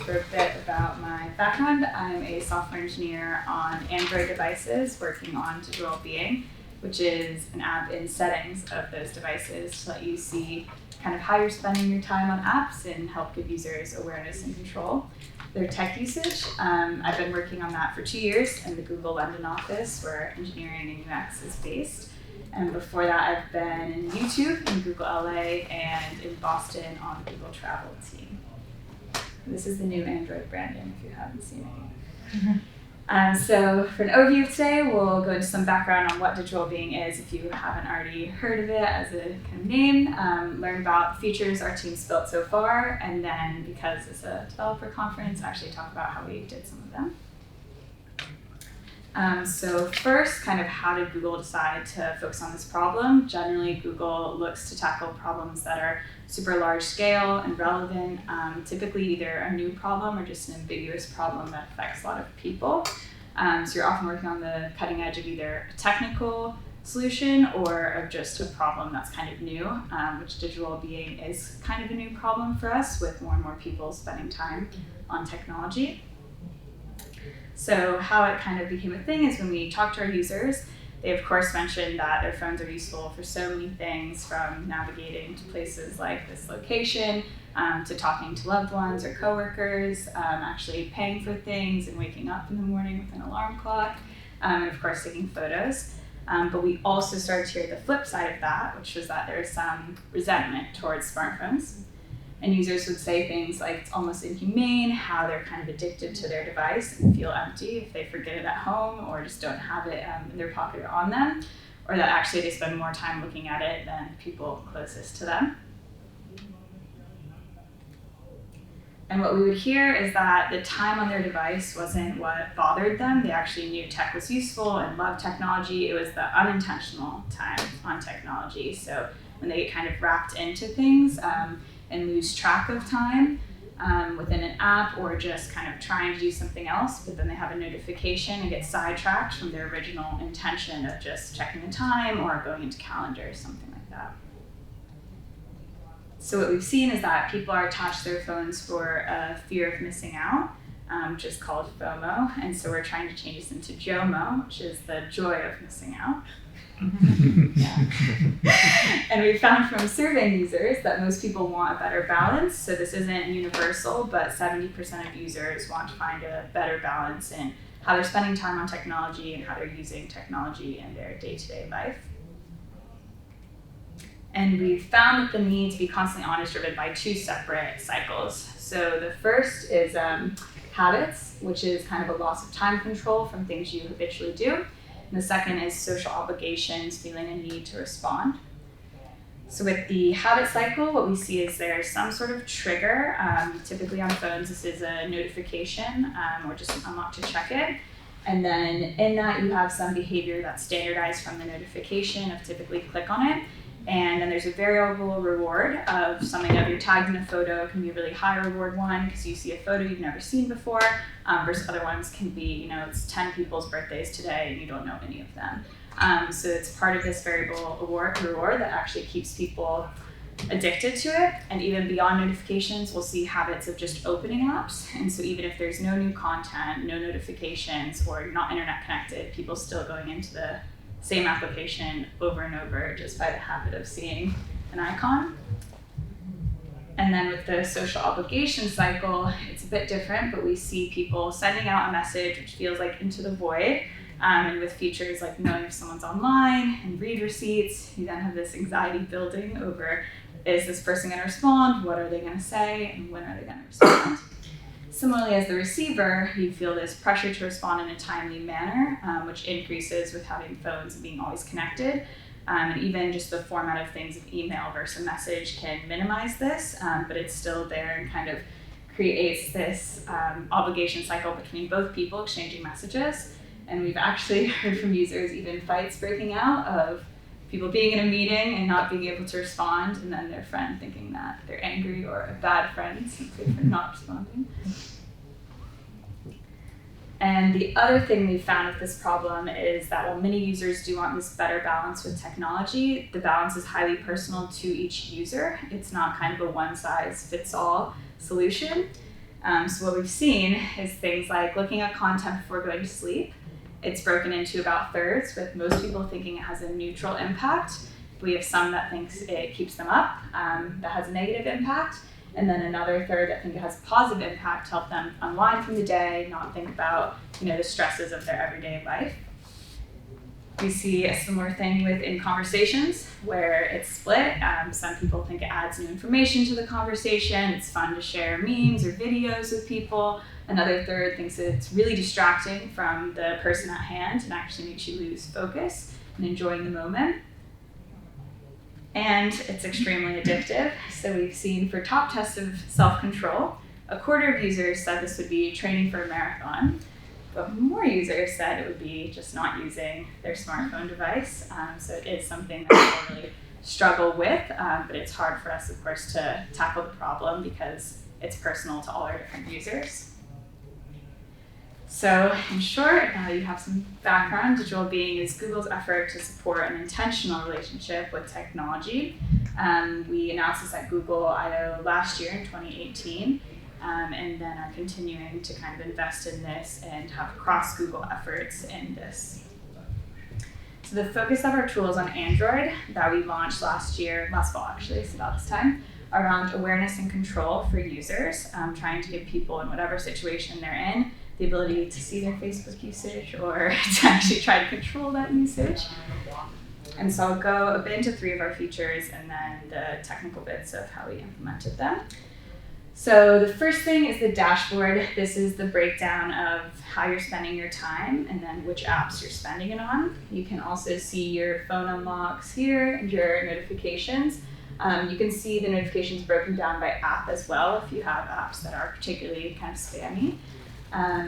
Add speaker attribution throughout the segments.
Speaker 1: for a bit about my background. I'm a software engineer on Android devices working on Digital Wellbeing, which is an app in settings of those devices to let you see kind of how you're spending your time on apps and help give users awareness and control their tech usage. I've been working on that for 2 years in the Google London office where engineering and UX is based. And before that, I've been in YouTube, in Google LA, and in Boston on the Google Travel team. This is the new Android branding, if you haven't seen it. So for an overview today, we'll go into some background on what Digital Wellbeing is, if you haven't already heard of it as a kind of name, learn about the features our team's built so far, and then, because it's a developer conference, actually talk about how we did some of them. So first, kind of how did Google decide to focus on this problem? Generally, Google looks to tackle problems that are super large scale and relevant, typically either a new problem or just an ambiguous problem that affects a lot of people. So you're often working on the cutting edge of either a technical solution or of just a problem that's kind of new, which Digital Wellbeing is kind of a new problem for us with more and more people spending time on technology. So how it kind of became a thing is when we talked to our users, they of course mentioned that their phones are useful for so many things, from navigating to places like this location, to talking to loved ones or coworkers, actually paying for things and waking up in the morning with an alarm clock, and of course taking photos. But we also started to hear the flip side of that, which was that there's some resentment towards smartphones. And users would say things like it's almost inhumane how they're kind of addicted to their device and feel empty if they forget it at home or just don't have it in their pocket or on them, or that actually they spend more time looking at it than people closest to them. And what we would hear is that the time on their device wasn't what bothered them. They actually knew tech was useful and loved technology. It was the unintentional time on technology. So when they get kind of wrapped into things, and lose track of time within an app or just kind of trying to do something else, but then they have a notification and get sidetracked from their original intention of just checking the time or going into calendar or something like that. So what we've seen is that people are attached to their phones for a fear of missing out, which is called FOMO, and so we're trying to change this into JOMO, which is the joy of missing out. And we found from surveying users that most people want a better balance. So this isn't universal, but 70% of users want to find a better balance in how they're spending time on technology and how they're using technology in their day-to-day life. And we found that the need to be constantly on is driven by two separate cycles. So the first is habits, which is kind of a loss of time control from things you habitually do. And the second is social obligations, feeling a need to respond. So with the habit cycle, what we see is there's some sort of trigger. Typically on phones, this is a notification or just an unlock to check it. And then in that, you have some behavior that's standardized from the notification of typically click on it. And then there's a variable reward of something that you're tagged in a photo. It can be a really high reward one because you see a photo you've never seen before, versus other ones can be, it's 10 people's birthdays today and you don't know any of them. So it's part of this variable reward that actually keeps people addicted to it. And even beyond notifications, we'll see habits of just opening apps. And so even if there's no new content, no notifications, or you're not internet connected, people still going into the same application over and over just by the habit of seeing an icon. And then with the social obligation cycle, it's a bit different, but we see people sending out a message which feels like into the void. And with features like knowing if someone's online and read receipts, you then have this anxiety building over, is this person going to respond? What are they going to say? And when are they going to respond? Similarly, as the receiver, you feel this pressure to respond in a timely manner, which increases with having phones and being always connected. And even just the format of things of email versus a message can minimize this, but it's still there and kind of creates this obligation cycle between both people exchanging messages. And we've actually heard from users even fights breaking out of people being in a meeting and not being able to respond, and then their friend thinking that they're angry or a bad friend simply for not responding. And the other thing we found with this problem is that while many users do want this better balance with technology, the balance is highly personal to each user. It's not kind of a one-size-fits-all solution. So what we've seen is things like looking at content before going to sleep. It's broken into about thirds, with most people thinking it has a neutral impact. We have some that thinks it keeps them up, that has a negative impact, and then another third that think it has a positive impact to help them unwind from the day, not think about the stresses of their everyday life. We see a similar thing within conversations where it's split. Some people think it adds new information to the conversation. It's fun to share memes or videos with people. Another third thinks it's really distracting from the person at hand and actually makes you lose focus and enjoying the moment. And it's extremely addictive. So we've seen for top tests of self-control, a quarter of users said this would be training for a marathon. But more users said it would be just not using their smartphone device. So it is something that people really struggle with, but it's hard for us, of course, to tackle the problem because it's personal to all our different users. So in short, now that you have some background, Digital Wellbeing is Google's effort to support an intentional relationship with technology. We announced this at Google I/O last year in 2018. And then are continuing to kind of invest in this and have cross-Google efforts in this. So the focus of our tools on Android that we launched last fall actually, so about this time, around awareness and control for users, trying to give people in whatever situation they're in the ability to see their Facebook usage or to actually try to control that usage. And so I'll go a bit into 3 of our features and then the technical bits of how we implemented them. So the first thing is the dashboard. This is the breakdown of how you're spending your time and then which apps you're spending it on. You can also see your phone unlocks here and your notifications. You can see the notifications broken down by app as well if you have apps that are particularly kind of spammy.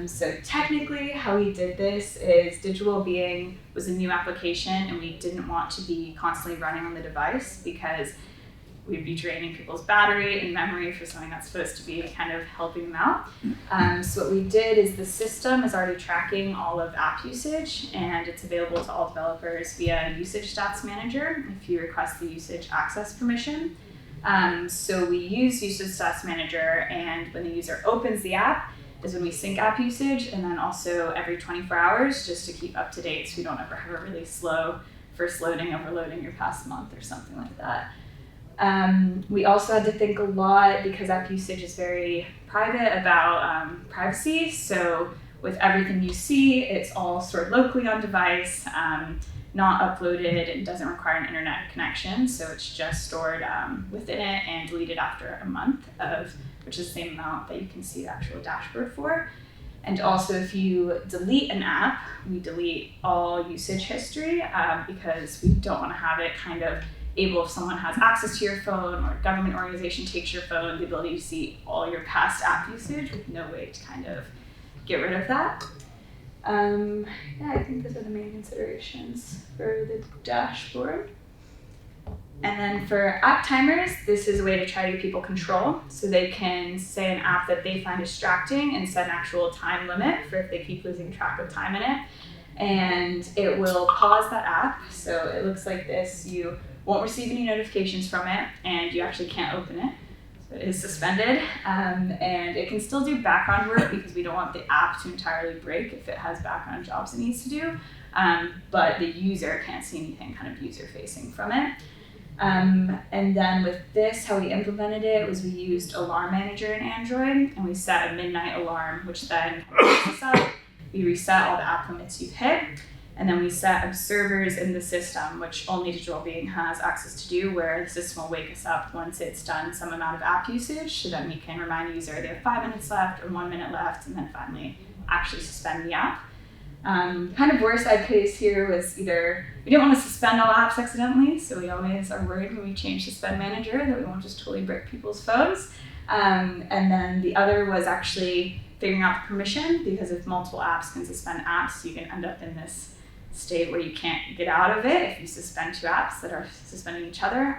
Speaker 1: So technically how we did this is Digital Wellbeing was a new application and we didn't want to be constantly running on the device because we'd be draining people's battery and memory for something that's supposed to be kind of helping them out. So what we did is the system is already tracking all of app usage and it's available to all developers via Usage Stats Manager if you request the usage access permission. So we use Usage Stats Manager and when the user opens the app is when we sync app usage and then also every 24 hours just to keep up to date so we don't ever have a really slow first loading, overloading your past month or something like that. We also had to think a lot because app usage is very private about privacy. So with everything you see, it's all stored locally on device, not uploaded, and doesn't require an internet connection. So it's just stored within it and deleted after a month which is the same amount that you can see the actual dashboard for. And also if you delete an app, we delete all usage history because we don't want to have it kind of able if someone has access to your phone or a government organization takes your phone, the ability to see all your past app usage with no way to kind of get rid of that. I think those are the main considerations for the dashboard. And then for app timers, this is a way to try to give people control. So they can say an app that they find distracting and set an actual time limit for if they keep losing track of time in it. And it will pause that app. So it looks like this. You won't receive any notifications from it and you actually can't open it. So it is suspended and it can still do background work because we don't want the app to entirely break if it has background jobs it needs to do, but the user can't see anything kind of user facing from it. And then with this, how we implemented it was we used Alarm Manager in Android and we set a midnight alarm which then wakes us up. We reset all the app limits you've hit. And then we set observers in the system, which only Digital Wellbeing has access to do, where the system will wake us up once it's done some amount of app usage, so then we can remind the user they have 5 minutes left or 1 minute left, and then finally actually suspend the app. Kind of worst side case here was either we didn't want to suspend all apps accidentally, so we always are worried when we change Suspend Manager that we won't just totally break people's phones. And then the other was actually figuring out the permission, because if multiple apps can suspend apps, you can end up in this state where you can't get out of it if you suspend 2 apps that are suspending each other.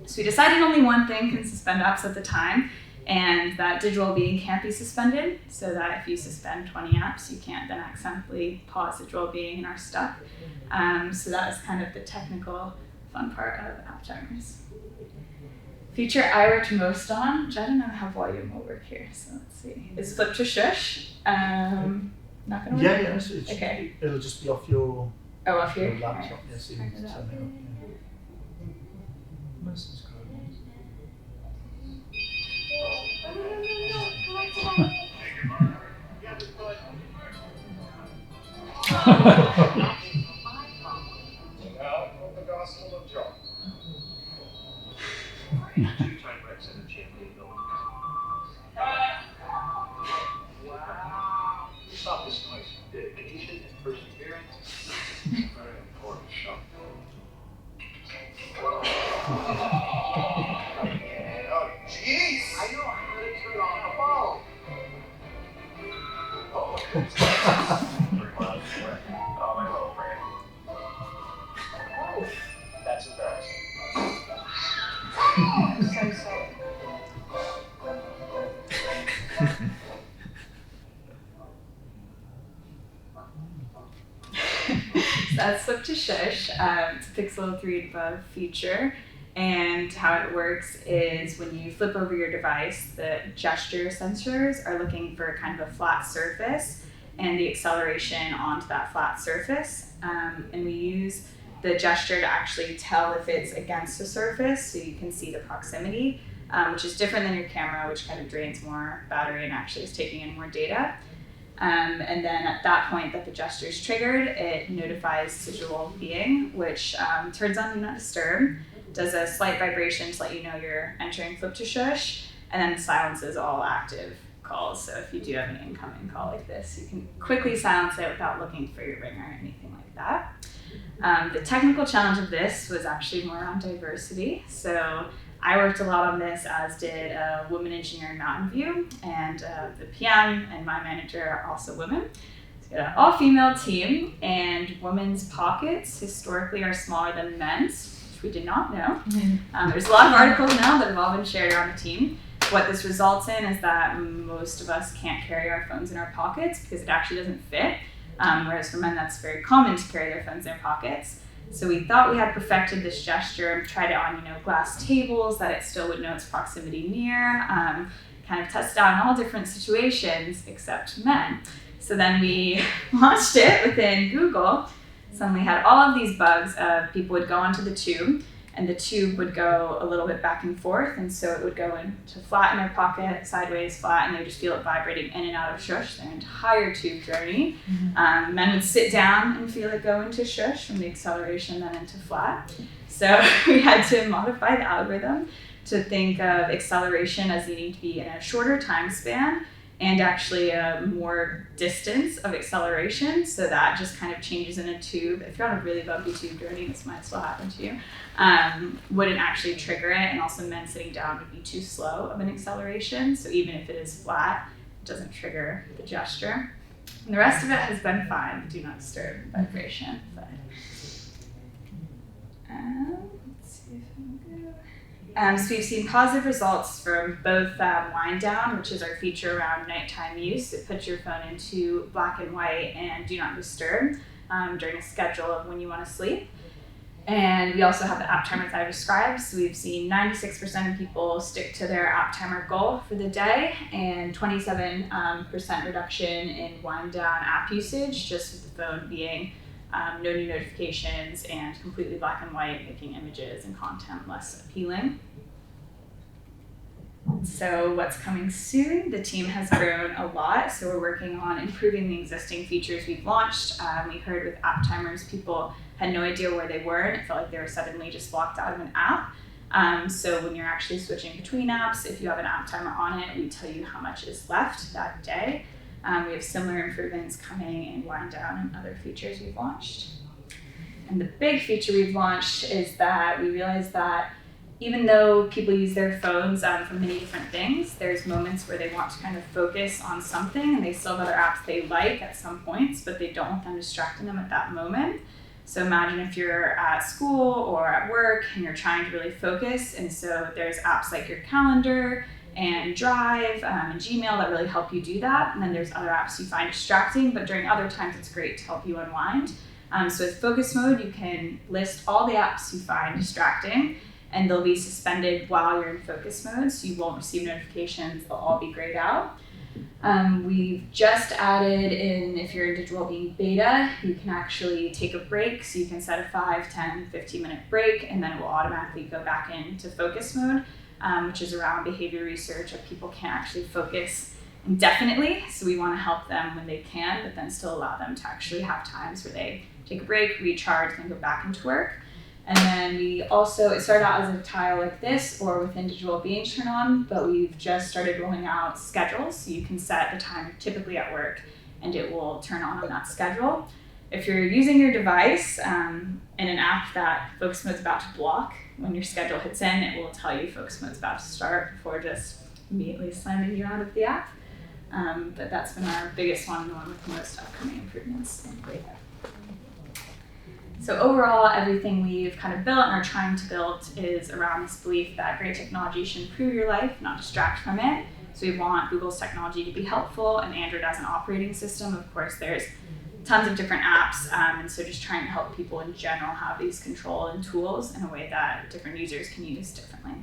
Speaker 1: So we decided only one thing can suspend apps at the time, and that Digital Wellbeing can't be suspended, so that if you suspend 20 apps, you can't then accidentally pause Digital Wellbeing and are stuck. So that was kind of the technical fun part of app timers. Feature I worked most on, which I don't know how volume will work here, so let's see. Is flip to shush. Not gonna work?
Speaker 2: Yeah,
Speaker 1: okay.
Speaker 2: It'll just be off your,
Speaker 1: off here?
Speaker 2: your laptop.
Speaker 1: Right.
Speaker 2: Yeah, so you can turn it up. Most subscribers.
Speaker 3: Now from the Gospel of John. Two-time Rex-Center champion Bill. Wow. Stop this noise. Dedication and perseverance. Very important shot. Oh, jeez! I know how to turn on the ball. Oh, 3 miles away. Oh, my little friend. Oh, that's embarrassing. I'm so sorry.
Speaker 1: That's Flip to Shush. It's a Pixel 3 and above feature. And how it works is when you flip over your device, the gesture sensors are looking for kind of a flat surface and the acceleration onto that flat surface. And we use the gesture to actually tell if it's against a surface, so you can see the proximity, which is different than your camera, which kind of drains more battery and actually is taking in more data. And then at that point that the gesture is triggered, it notifies Digital Wellbeing, which turns on Do Not Disturb, does a slight vibration to let you know you're entering flip to shush, and then silences all active calls. So if you do have an incoming call like this, you can quickly silence it without looking for your ringer or anything like that. The technical challenge of this was actually more around diversity. So I worked a lot on this, as did a woman engineer in Mountain View, and the PM and my manager are also women. So we had an all-female team, and women's pockets historically are smaller than men's, which we did not know. There's a lot of articles now that have all been shared around the team. What this results in is that most of us can't carry our phones in our pockets because it actually doesn't fit, whereas for men that's very common to carry their phones in their pockets. So we thought we had perfected this gesture and tried it on, glass tables that it still would know its proximity near, kind of tested out in all different situations except men. So then we launched it within Google. Suddenly had all of these bugs of people would go onto the tube, and the tube would go a little bit back and forth, and so it would go into flat in their pocket, sideways, flat, and they would just feel it vibrating in and out of shush their entire tube journey. Men would sit down and feel it go into shush from the acceleration then into flat. So we had to modify the algorithm to think of acceleration as needing to be in a shorter time span and actually more distance of acceleration, so that just kind of changes in a tube. If you're on a really bumpy tube journey, this might still happen to you, wouldn't actually trigger it, and also men sitting down would be too slow of an acceleration, so even if it is flat, it doesn't trigger the gesture. And the rest of it has been fine, do not disturb vibration. But, let's see if I'm good. So we've seen positive results from both Wind Down, which is our feature around nighttime use. It puts your phone into black and white and do not disturb during a schedule of when you want to sleep. And we also have the app timer that I described. So we've seen 96% of people stick to their app timer goal for the day, and 27% reduction in Wind Down app usage, just with the phone being no new notifications and completely black and white, making images and content less appealing. So what's coming soon? The team has grown a lot, so we're working on improving the existing features we've launched. We heard with app timers, people had no idea where they were, and it felt like they were suddenly just locked out of an app. So when you're actually switching between apps, if you have an app timer on it, we tell you how much is left that day. We have similar improvements coming in Wind Down and other features we've launched. And the big feature we've launched is that we realized that even though people use their phones for many different things, there's moments where they want to kind of focus on something, and they still have other apps they like at some points, but they don't want them distracting them at that moment. So imagine if you're at school or at work and you're trying to really focus, and so there's apps like your calendar and Drive and Gmail that really help you do that. And then there's other apps you find distracting, but during other times it's great to help you unwind. So with focus mode, you can list all the apps you find distracting, and they'll be suspended while you're in focus mode, so you won't receive notifications. They'll all be grayed out. We've just added in, if you're in Digital Wellbeing beta, you can actually take a break. So you can set a 5, 10, 15-minute break, and then it will automatically go back into focus mode, which is around behavior research if people can't actually focus indefinitely. So we want to help them when they can, but then still allow them to actually have times where they take a break, recharge, then go back into work. And then we also, it started out as a tile like this or within Digital Wellbeing turn on, but we've just started rolling out schedules. So you can set the time you're typically at work and it will turn on that schedule. If you're using your device in an app that focus mode's about to block, when your schedule hits in, it will tell you focus mode's about to start before just immediately slamming you out of the app. But that's been our biggest one, the one with the most upcoming improvements in beta. So overall, everything we've kind of built and are trying to build is around this belief that great technology should improve your life, not distract from it. So we want Google's technology to be helpful, and Android as an operating system. Of course, there's tons of different apps, and so just trying to help people in general have these control and tools in a way that different users can use differently.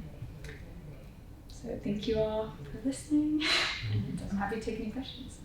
Speaker 1: So thank you all for listening, and I'm happy to take any questions.